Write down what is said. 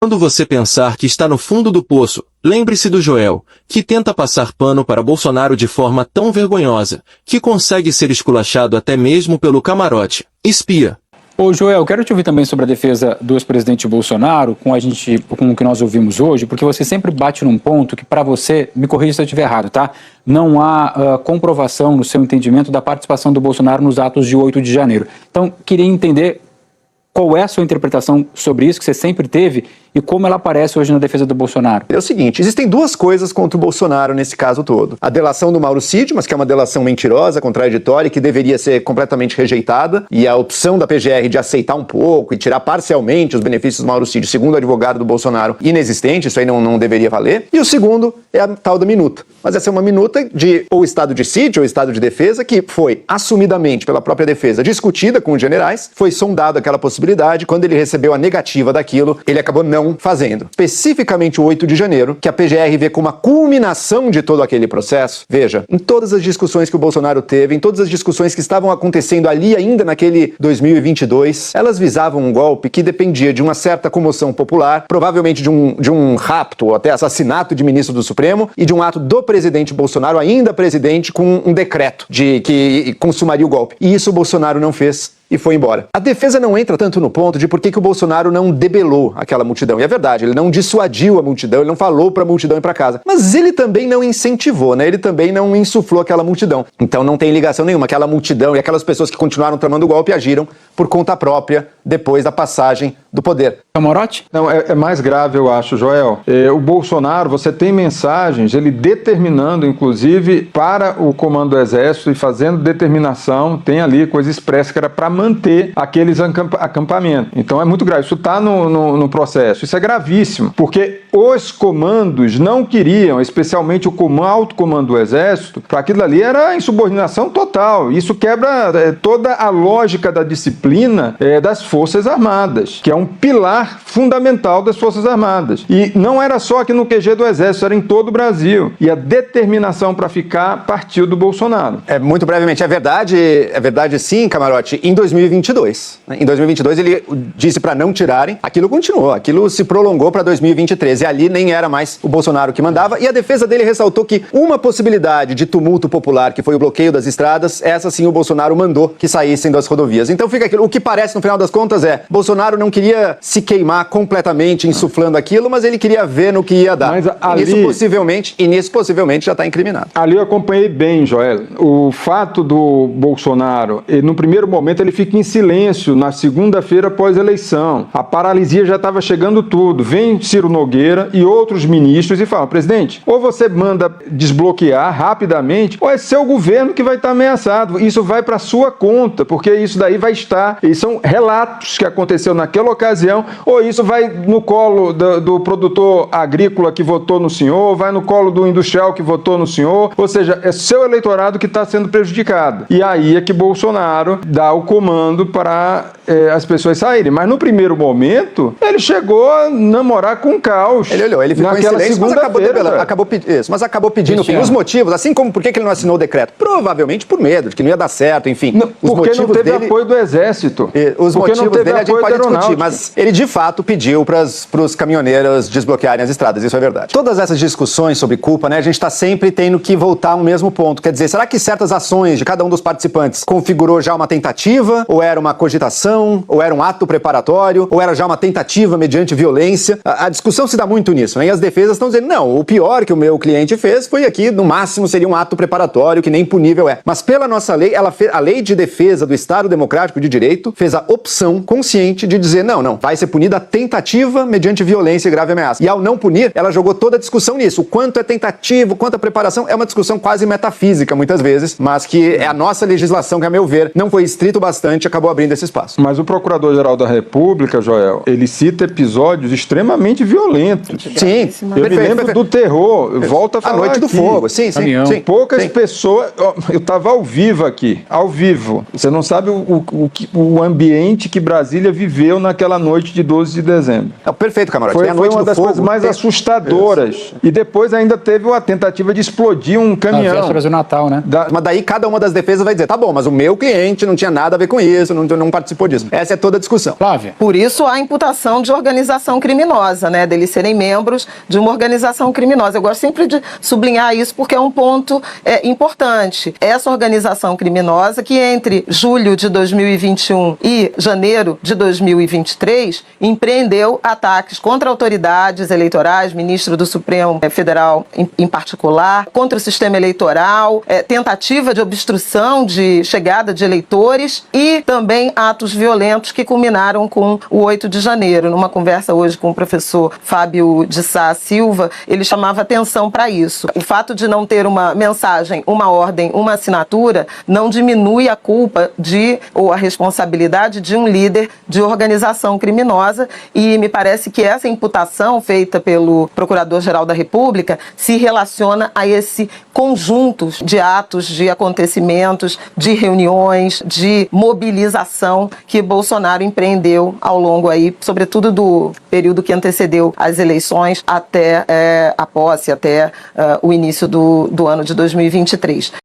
Quando você pensar que está no fundo do poço, lembre-se do Joel, que tenta passar pano para Bolsonaro de forma tão vergonhosa, que consegue ser esculachado até mesmo pelo camarote. Espia. Ô Joel, quero te ouvir também sobre a defesa do ex-presidente Bolsonaro, com o que nós ouvimos hoje, porque você sempre bate num ponto que, para você, me corrija se eu estiver errado, tá? Não há comprovação, no seu entendimento, da participação do Bolsonaro nos atos de 8 de janeiro. Então, queria entender qual é a sua interpretação sobre isso, que você sempre teve, e como ela aparece hoje na defesa do Bolsonaro. É o seguinte, existem duas coisas contra o Bolsonaro nesse caso todo. A delação do Mauro Cid, mas que é uma delação mentirosa, contraditória, que deveria ser completamente rejeitada, e a opção da PGR de aceitar um pouco e tirar parcialmente os benefícios do Mauro Cid, segundo o advogado do Bolsonaro, inexistente, isso aí não deveria valer. E o segundo é a tal da minuta. Mas essa é uma minuta de ou estado de sítio ou estado de defesa, que foi assumidamente pela própria defesa discutida com os generais, foi sondado aquela possibilidade, quando ele recebeu a negativa daquilo, ele acabou não fazendo. Especificamente o 8 de janeiro, que a PGR vê como a culminação de todo aquele processo. Veja, em todas as discussões que o Bolsonaro teve, em todas as discussões que estavam acontecendo ali ainda naquele 2022, elas visavam um golpe que dependia de uma certa comoção popular, provavelmente de um rapto ou até assassinato de ministro do Supremo e de um ato do presidente Bolsonaro, ainda presidente, com um decreto de que consumaria o golpe. E isso o Bolsonaro não fez e foi embora. A defesa não entra tanto no ponto de por que o Bolsonaro não debelou aquela multidão. E é verdade, ele não dissuadiu a multidão, ele não falou para a multidão ir para casa. Mas ele também não incentivou, né? Ele também não insuflou aquela multidão. Então não tem ligação nenhuma. Aquela multidão e aquelas pessoas que continuaram tramando o golpe agiram por conta própria depois da passagem do poder. Camarote? Não, é mais grave, eu acho, Joel. O Bolsonaro, você tem mensagens, ele determinando, inclusive, para o comando do Exército e fazendo determinação, tem ali coisa expressa que era para manter aqueles acampamentos. Então é muito grave, isso está no processo, isso é gravíssimo, porque os comandos não queriam, especialmente o alto comando do Exército, para aquilo ali era insubordinação total, isso quebra toda a lógica da disciplina das Forças Armadas, que é um pilar fundamental das Forças Armadas. E não era só aqui no QG do Exército, era em todo o Brasil. E a determinação para ficar partiu do Bolsonaro. Muito brevemente, é verdade sim, Camarote, em 2022. Em 2022 ele disse para não tirarem, aquilo continuou, aquilo se prolongou para 2023 e ali nem era mais o Bolsonaro que mandava e a defesa dele ressaltou que uma possibilidade de tumulto popular, que foi o bloqueio das estradas, essa sim o Bolsonaro mandou que saíssem das rodovias. Então fica aquilo, o que parece no final das contas Bolsonaro não queria se queimar completamente insuflando aquilo, mas ele queria ver no que ia dar. Mas ali, e nisso possivelmente já está incriminado. Ali eu acompanhei bem, Joel. O fato do Bolsonaro, no primeiro momento ele fica em silêncio na segunda-feira após a eleição. A paralisia já estava chegando tudo. Vem Ciro Nogueira e outros ministros e falam, presidente, ou você manda desbloquear rapidamente, ou é seu governo que vai estar ameaçado. Isso vai para sua conta, porque isso daí vai estar, e são relatos que aconteceu naquela ocasião, ou isso vai no colo do produtor agrícola que votou no senhor, vai no colo do industrial que votou no senhor, ou seja, é seu eleitorado que está sendo prejudicado. E aí é que Bolsonaro dá o comando para as pessoas saírem. Mas no primeiro momento, ele chegou a namorar com o caos. Ele olhou, ele ficou em silêncio, mas acabou pedindo os motivos, assim como por que ele não assinou o decreto? Provavelmente por medo, de que não ia dar certo, enfim. Porque não teve apoio do Exército. Os motivos dele a gente pode discutir, mas ele de fato pediu para os caminhoneiros desbloquearem as estradas, isso é verdade. Todas essas discussões sobre culpa, né, a gente está sempre tendo que voltar ao mesmo ponto. Quer dizer, será que certas ações de cada um dos participantes configurou já uma tentativa, ou era uma cogitação, ou era um ato preparatório, ou era já uma tentativa mediante violência? A discussão se dá muito nisso, né? E as defesas estão dizendo, não, o pior que o meu cliente fez foi aqui, no máximo seria um ato preparatório, que nem punível é. Mas pela nossa lei, a lei de defesa do Estado Democrático de Direito fez a opção consciente de dizer, não, vai ser punida a tentativa mediante violência e grave ameaça. E ao não punir, ela jogou toda a discussão nisso. O quanto é tentativo, quanto é preparação, é uma discussão quase metafísica, muitas vezes, mas que é a nossa legislação que, a meu ver, não foi estrito o bastante e acabou abrindo esse espaço. Mas o Procurador-Geral da República, Joel, ele cita episódios extremamente violentos. Sim. Eu me lembro do terror, volta a falar A Noite do aqui. Fogo, sim. Poucas pessoas... Eu estava ao vivo aqui, ao vivo. Você não sabe o ambiente que Brasília viveu naquela naquela noite de 12 de dezembro. Perfeito, Camarote. Foi Tem a noite uma do das fogo, coisas mais tem- assustadoras. E depois ainda teve a tentativa de explodir um Na caminhão. véspera do Natal, né? Mas daí cada uma das defesas vai dizer, tá bom, mas o meu cliente não tinha nada a ver com isso, não participou disso. Essa é toda a discussão. Flávia. Por isso, a imputação de organização criminosa, né? Deles serem membros de uma organização criminosa. Eu gosto sempre de sublinhar isso porque é um ponto importante. Essa organização criminosa que entre julho de 2021 e janeiro de 2023 empreendeu ataques contra autoridades eleitorais, ministro do Supremo Federal em particular, contra o sistema eleitoral, tentativa de obstrução de chegada de eleitores e também atos violentos que culminaram com o 8 de janeiro. Numa conversa hoje com o professor Fábio de Sá Silva, ele chamava atenção para isso. O fato de não ter uma mensagem, uma ordem, uma assinatura, não diminui a culpa ou a responsabilidade de um líder de organização criminosa, e me parece que essa imputação feita pelo Procurador-Geral da República se relaciona a esse conjunto de atos, de acontecimentos, de reuniões, de mobilização que Bolsonaro empreendeu ao longo aí, sobretudo do período que antecedeu as eleições até a posse, até o início do ano de 2023.